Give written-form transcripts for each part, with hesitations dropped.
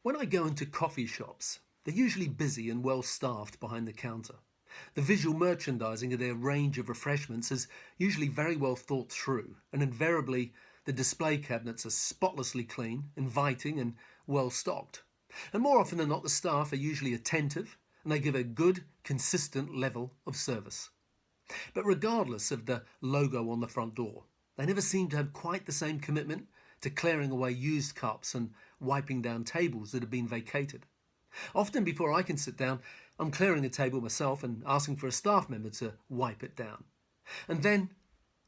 When I go into coffee shops, they're usually busy and well staffed behind the counter. The visual merchandising of their range of refreshments is usually very well thought through, and invariably the display cabinets are spotlessly clean, inviting and well stocked. And more often than not, the staff are usually attentive and they give a good, consistent level of service. But regardless of the logo on the front door, they never seem to have quite the same commitment to clearing away used cups and wiping down tables that have been vacated. Often before I can sit down, I'm clearing a table myself and asking for a staff member to wipe it down. And then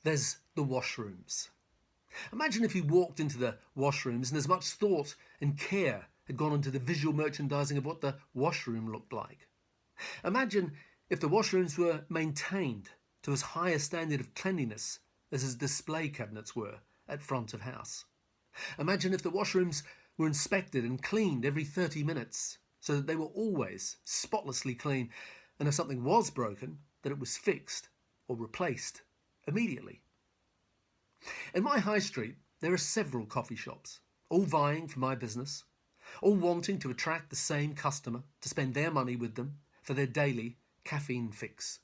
there's the washrooms. Imagine if you walked into the washrooms and as much thought and care had gone into the visual merchandising of what the washroom looked like. Imagine if the washrooms were maintained to as high a standard of cleanliness as his display cabinets were at front of house. Imagine if the washrooms were inspected and cleaned every 30 minutes so that they were always spotlessly clean, and if something was broken, that it was fixed or replaced immediately. In my high street, there are several coffee shops, all vying for my business, all wanting to attract the same customer to spend their money with them for their daily caffeine fix.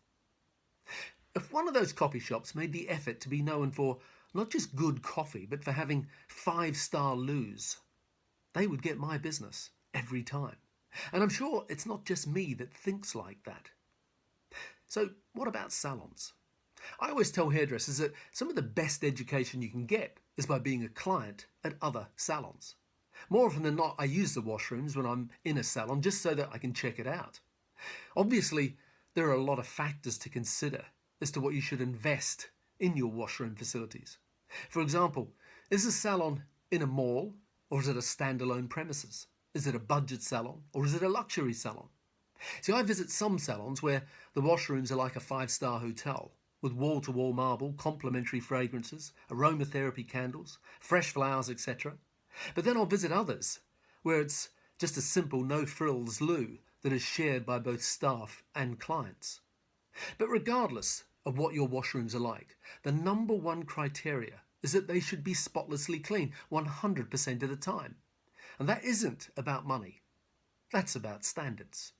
If one of those coffee shops made the effort to be known for not just good coffee, but for having 5-star loos, they would get my business every time. And I'm sure it's not just me that thinks like that. So what about salons? I always tell hairdressers that some of the best education you can get is by being a client at other salons. More often than not, I use the washrooms when I'm in a salon just so that I can check it out. Obviously, there are a lot of factors to consider as to what you should invest in your washroom facilities. For example, is a salon in a mall or is it a standalone premises? Is it a budget salon or is it a luxury salon? See, I visit some salons where the washrooms are like a 5-star hotel with wall-to-wall marble, complimentary fragrances, aromatherapy candles, fresh flowers, etc. But then I'll visit others where it's just a simple no-frills loo that is shared by both staff and clients. But regardless of what your washrooms are like, the number one criteria is that they should be spotlessly clean 100% of the time. And that isn't about money. That's about standards.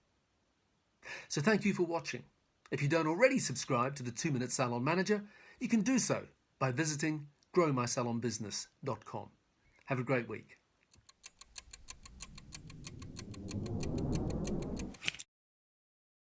So thank you for watching. If you don't already subscribe to the 2-Minute Salon Manager, you can do so by visiting growmysalonbusiness.com. Have a great week.